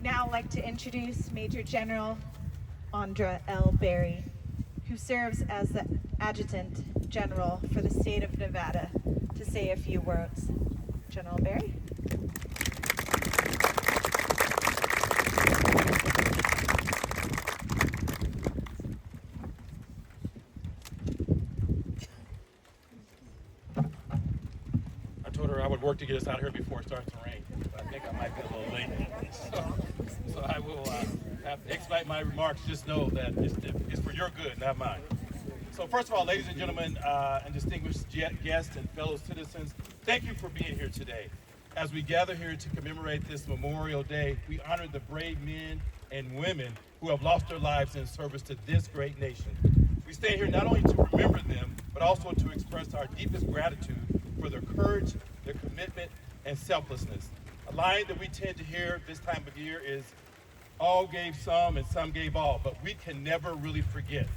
now like to introduce Major General Andra L. Berry, who serves as the Adjutant General for the state of Nevada, to say a few words. General Berry. I told her I would work to get us out here before it starts to rain. But I think I might be a little late. So I will have to expedite my remarks. Just know that it's for your good, not mine. So first of all, ladies and gentlemen, and distinguished guests and fellow citizens, thank you for being here today. As we gather here to commemorate this Memorial Day, we honor the brave men and women who have lost their lives in service to this great nation. We stand here not only to remember them, but also to express our deepest gratitude for their courage, their commitment, and selflessness. A line that we tend to hear this time of year is, all gave some and some gave all, but we can never really forget.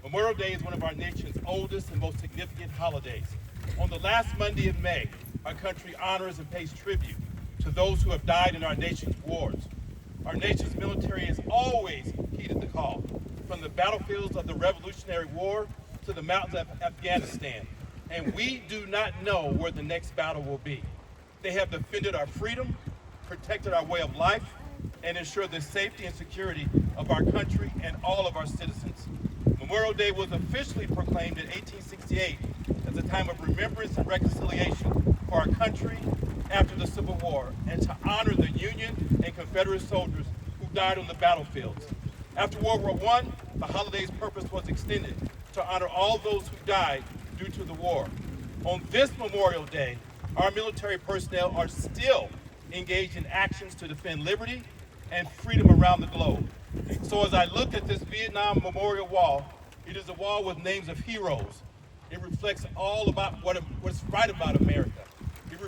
Memorial Day is one of our nation's oldest and most significant holidays. On the last Monday of May, our country honors and pays tribute to those who have died in our nation's wars. Our nation's military has always heeded the call, from the battlefields of the Revolutionary War to the mountains of Afghanistan, and we do not know where the next battle will be. They have defended our freedom, protected our way of life, and ensured the safety and security of our country and all of our citizens. Memorial Day was officially proclaimed in 1868 as a time of remembrance and reconciliation for our country after the Civil War, and to honor the Union and Confederate soldiers who died on the battlefields. After World War I, the holiday's purpose was extended to honor all those who died due to the war. On this Memorial Day, our military personnel are still engaged in actions to defend liberty and freedom around the globe. So as I look at this Vietnam Memorial Wall, it is a wall with names of heroes. It reflects all about what's right about America. It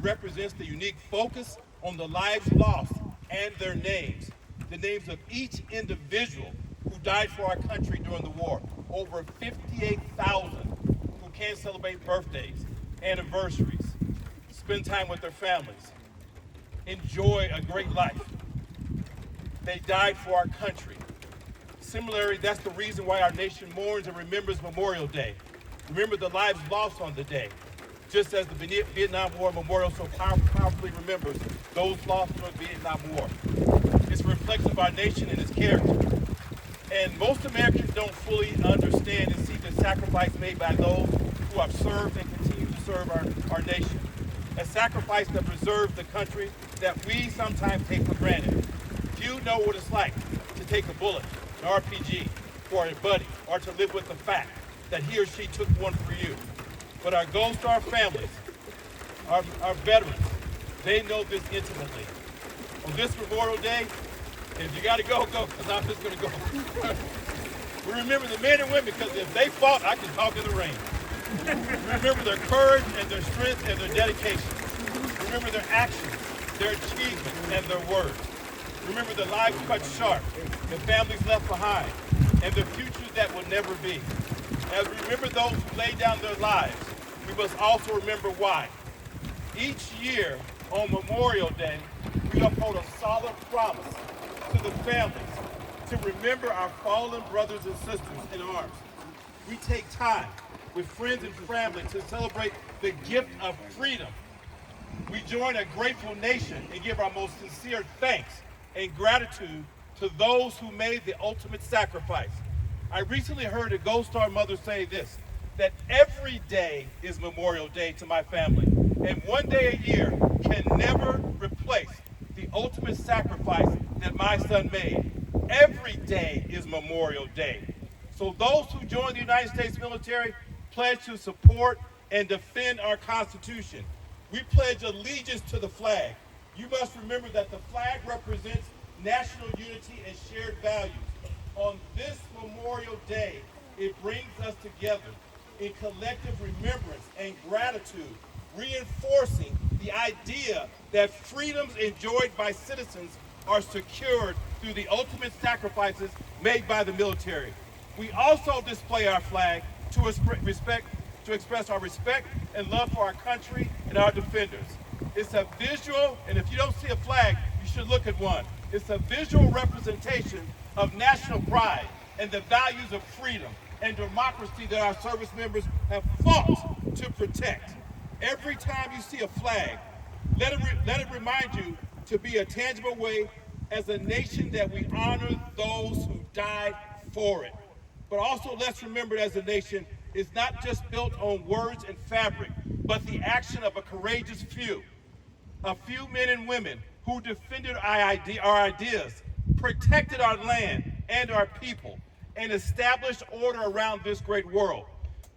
represents the unique focus on the lives lost and their names, the names of each individual who died for our country during the war. Over 58,000 who can celebrate birthdays, anniversaries, spend time with their families, enjoy a great life. They died for our country. Similarly, that's the reason why our nation mourns and remembers Memorial Day. Remember the lives lost on the day, just as the Vietnam War Memorial so powerfully remembers those lost during the Vietnam War. It's a reflection of our nation and its character. And most Americans don't fully understand and see the sacrifice made by those who have served and continue to serve our nation. A sacrifice that preserves the country that we sometimes take for granted. Few know what it's like to take a bullet, an RPG, for a buddy, or to live with the fact that he or she took one for you. But our Gold Star families, our veterans, they know this intimately. On this Memorial Day, if you got to go, because I'm just going to go. We remember the men and women, because if they fought, I can talk in the rain. Remember their courage and their strength and their dedication. Remember their actions, their achievements, and their words. Remember the lives cut sharp, the families left behind, and the futures that will never be. As we remember those who laid down their lives, we must also remember why. Each year on Memorial Day, we uphold a solemn promise to the families to remember our fallen brothers and sisters in arms. We take time with friends and family to celebrate the gift of freedom. We join a grateful nation and give our most sincere thanks and gratitude to those who made the ultimate sacrifice. I recently heard a Gold Star mother say this, that every day is Memorial Day to my family, and one day a year can never replace the ultimate sacrifice that my son made. Every day is Memorial Day. So those who join the United States military pledge to support and defend our Constitution. We pledge allegiance to the flag. You must remember that the flag represents national unity and shared values. On this Memorial Day, it brings us together in collective remembrance and gratitude, reinforcing the idea that freedoms enjoyed by citizens are secured through the ultimate sacrifices made by the military. We also display our flag to express our respect and love for our country and our defenders. It's a visual, and if you don't see a flag, you should look at one. It's a visual representation of national pride and the values of freedom and democracy that our service members have fought to protect. Every time you see a flag, let it remind you to be a tangible way as a nation that we honor those who died for it. But also let's remember as a nation is not just built on words and fabric, but the action of a courageous few. A few men and women who defended our ideas, protected our land and our people, and established order around this great world.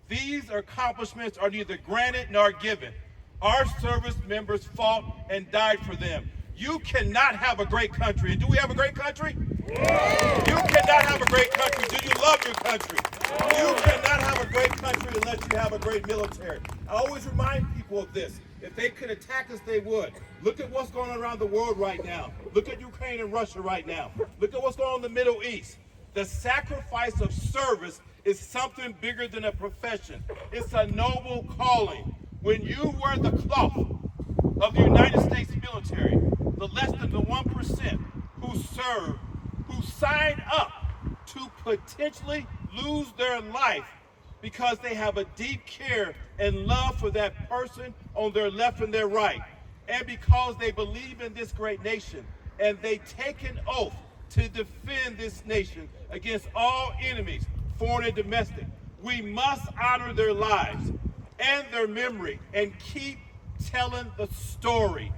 These accomplishments are neither granted nor given. Our service members fought and died for them. You cannot have a great country. And do we have a great country? Yeah. You cannot have a great country. Do you love your country? Yeah. You cannot have a great country unless you have a great military. I always remind people of this. If they could attack us, they would. Look at what's going on around the world right now. Look at Ukraine and Russia right now. Look at what's going on in the Middle East. The sacrifice of service is something bigger than a profession. It's a noble calling. When you wear the cloth of the United States military, the less than the 1% who serve, who sign up to potentially lose their life because they have a deep care and love for that person on their left and their right, and because they believe in this great nation, and they take an oath to defend this nation against all enemies, foreign and domestic. We must honor their lives and their memory and keep telling the story.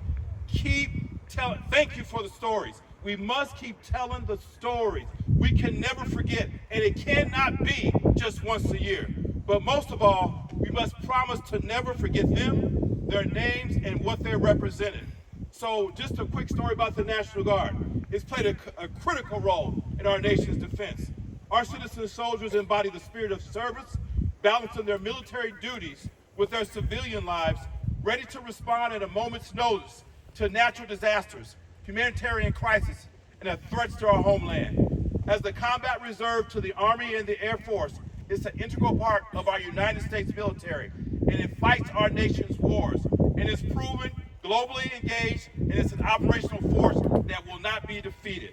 Thank you for the stories. We must keep telling the stories. We can never forget, and it cannot be just once a year. But most of all, we must promise to never forget them, their names, and what they represented. So just a quick story about the National Guard. It's played a critical role in our nation's defense. Our citizen soldiers embody the spirit of service, balancing their military duties with their civilian lives, ready to respond at a moment's notice to natural disasters, humanitarian crisis, and threats to our homeland. As the combat reserve to the Army and the Air Force, it's an integral part of our United States military, and it fights our nation's wars, and is proven globally engaged, and it's an operational force that will not be defeated.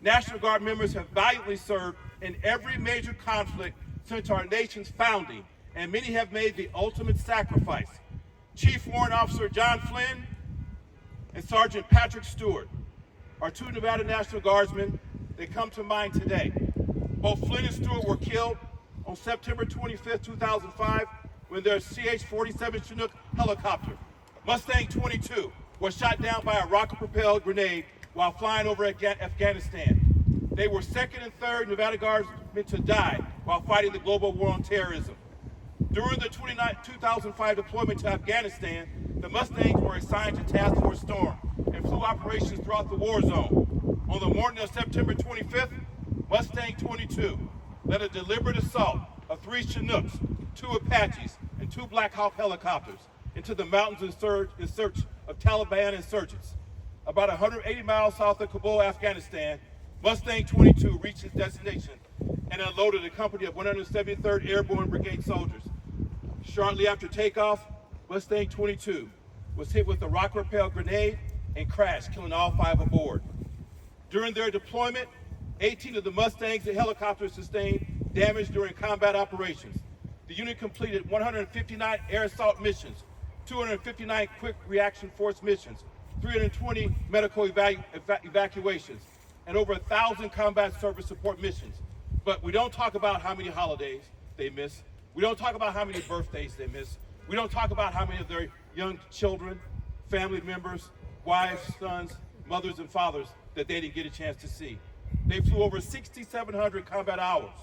National Guard members have valiantly served in every major conflict since our nation's founding, and many have made the ultimate sacrifice. Chief Warrant Officer John Flynn and Sergeant Patrick Stewart are two Nevada National Guardsmen that come to mind today. Both Flynn and Stewart were killed on September 25th, 2005, when their CH-47 Chinook helicopter, Mustang 22, was shot down by a rocket-propelled grenade while flying over Afghanistan. They were second and third Nevada Guardsmen to die while fighting the global war on terrorism. During the 2005 deployment to Afghanistan, the Mustangs were assigned to Task Force Storm and flew operations throughout the war zone. On the morning of September 25th, Mustang 22 led a deliberate assault of 3 Chinooks, 2 Apaches, and 2 Black Hawk helicopters into the mountains in search of Taliban insurgents. About 180 miles south of Kabul, Afghanistan, Mustang 22 reached its destination and unloaded a company of 173rd Airborne Brigade soldiers. Shortly after takeoff, Mustang 22 was hit with a rocket-propelled grenade and crashed, killing all 5 aboard. During their deployment, 18 of the Mustangs and helicopters sustained damage during combat operations. The unit completed 159 air assault missions, 259 quick reaction force missions, 320 medical evacuations, and over 1,000 combat service support missions. But we don't talk about how many holidays they miss. We don't talk about how many birthdays they miss. We don't talk about how many of their young children, family members, wives, sons, mothers, and fathers that they didn't get a chance to see. They flew over 6,700 combat hours.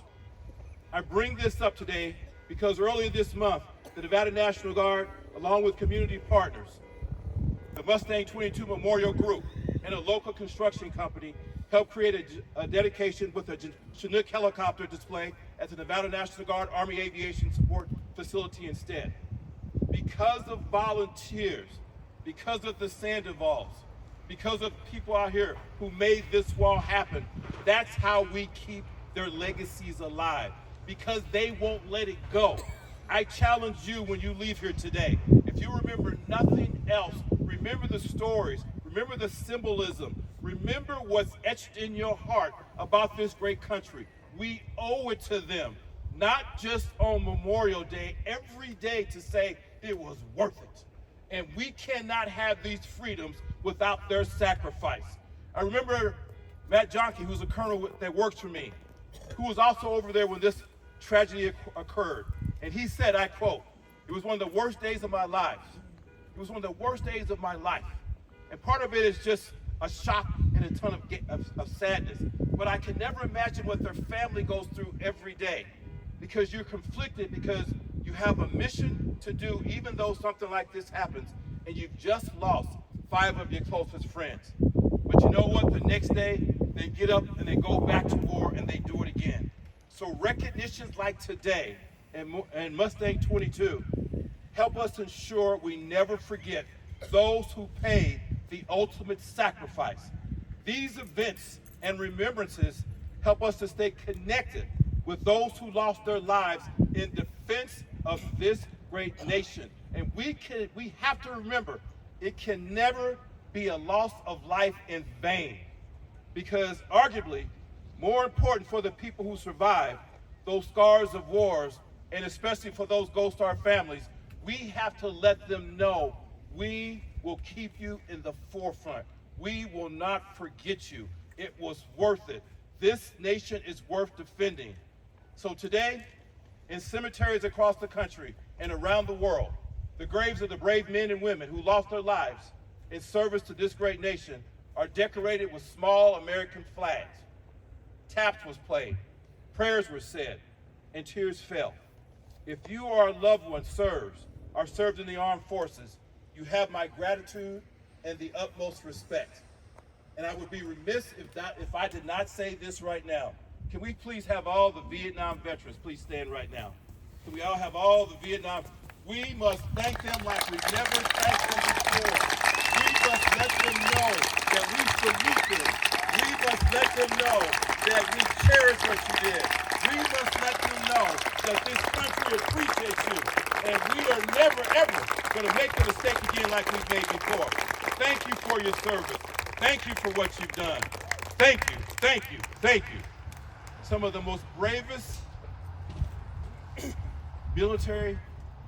I bring this up today because earlier this month, the Nevada National Guard, along with community partners, the Mustang 22 Memorial Group, and a local construction company, helped create a dedication with a Chinook helicopter display at the Nevada National Guard Army Aviation Support Facility instead. Because of volunteers, because of the Sandoval's, because of people out here who made this wall happen, that's how we keep their legacies alive, because they won't let it go. I challenge you when you leave here today, if you remember nothing else, remember the stories, remember the symbolism, Remember what's etched in your heart about this great country. We owe it to them, not just on Memorial Day, every day to say it was worth it. And we cannot have these freedoms without their sacrifice. I remember Matt Johnke, who's a colonel that works for me, who was also over there when this tragedy occurred. And he said, I quote, "It was one of the worst days of my life. It was one of the worst days of my life." And part of it is just a shock and a ton of sadness. But I can never imagine what their family goes through every day, because you're conflicted, because you have a mission to do, even though something like this happens, and you've just lost 5 of your closest friends. But you know what? The next day, they get up and they go back to war and they do it again. So recognitions like today and Mustang 22 help us ensure we never forget those who paid the ultimate sacrifice. These events and remembrances help us to stay connected with those who lost their lives in defense of this great nation. And we have to remember, it can never be a loss of life in vain, because arguably more important for the people who survived those scars of wars, and especially for those Gold Star families, we have to let them know we will keep you in the forefront. We will not forget you. It was worth it. This nation is worth defending. So today, in cemeteries across the country and around the world, the graves of the brave men and women who lost their lives in service to this great nation are decorated with small American flags. Taps was played, prayers were said, and tears fell. If you or a loved one served in the armed forces, you have my gratitude and the utmost respect. And I would be remiss if I did not say this right now. Can we please have all the Vietnam veterans please stand right now? Can we all have all the Vietnam? We must thank them like we've never thanked them before. We must let them know that we salute them. We must let them know that we cherish what you did. We must let them know that this country appreciates you. And we are never, ever going to make the mistake again like we've made before. Thank you for your service. Thank you for what you've done. Thank you, thank you, thank you. Some of the most bravest military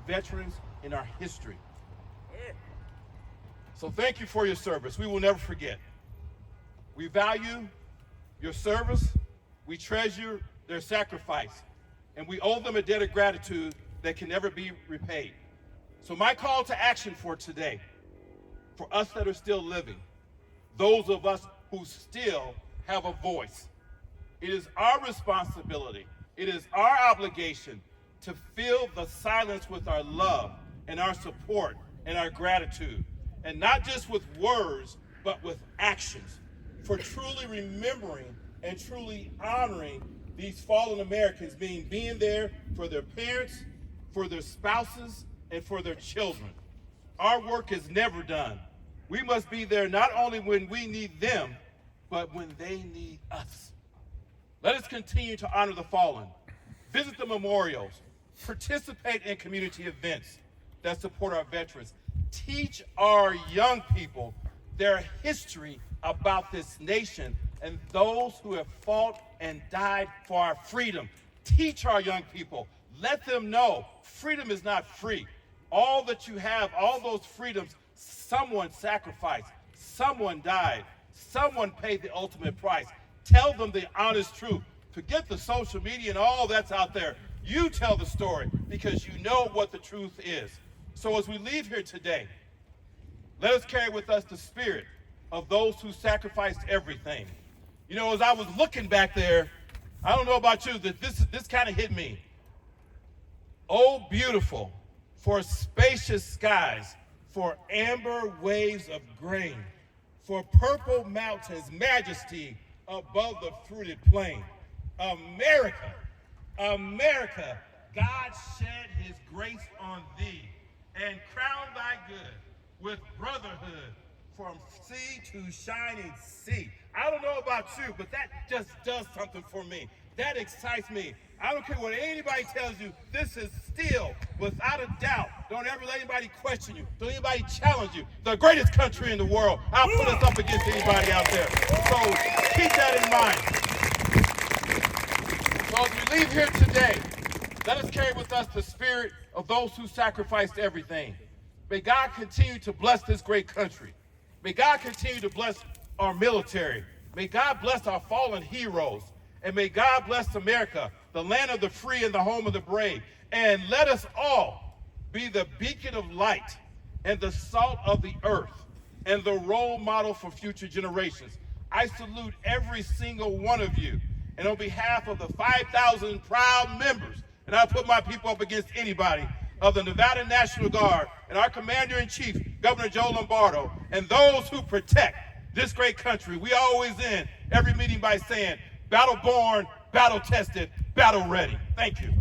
veterans in our history. So thank you for your service. We will never forget. We value your service. We treasure their sacrifice. And we owe them a debt of gratitude that can never be repaid. So my call to action for today, for us that are still living, those of us who still have a voice, it is our responsibility, it is our obligation to fill the silence with our love and our support and our gratitude. And not just with words, but with actions, for truly remembering and truly honoring these fallen Americans, being there for their parents, for their spouses, and for their children. Our work is never done. We must be there not only when we need them, but when they need us. Let us continue to honor the fallen, visit the memorials, participate in community events that support our veterans, teach our young people their history about this nation and those who have fought and died for our freedom. Teach our young people. Let them know freedom is not free. All that you have, all those freedoms, someone sacrificed, someone died, someone paid the ultimate price. Tell them the honest truth. Forget the social media and all that's out there. You tell the story because you know what the truth is. So as we leave here today, let us carry with us the spirit of those who sacrificed everything. You know, as I was looking back there, I don't know about you, that this kind of hit me. Oh, beautiful, for spacious skies, for amber waves of grain, for purple mountains, majesty above the fruited plain. America, America, God shed his grace on thee and crown thy good with brotherhood from sea to shining sea. I don't know about you, but that just does something for me. That excites me. I don't care what anybody tells you. This is still, without a doubt, don't ever let anybody question you. Don't anybody challenge you. The greatest country in the world. I'll put us up against anybody out there. So keep that in mind. So as we leave here today, let us carry with us the spirit of those who sacrificed everything. May God continue to bless this great country. May God continue to bless our military. May God bless our fallen heroes. And may God bless America, the land of the free and the home of the brave. And let us all be the beacon of light and the salt of the earth and the role model for future generations. I salute every single one of you. And on behalf of the 5,000 proud members, and I put my people up against anybody, of the Nevada National Guard and our Commander-in-Chief, Governor Joe Lombardo, and those who protect this great country, we always end every meeting by saying, battle born, battle tested, battle ready. Thank you.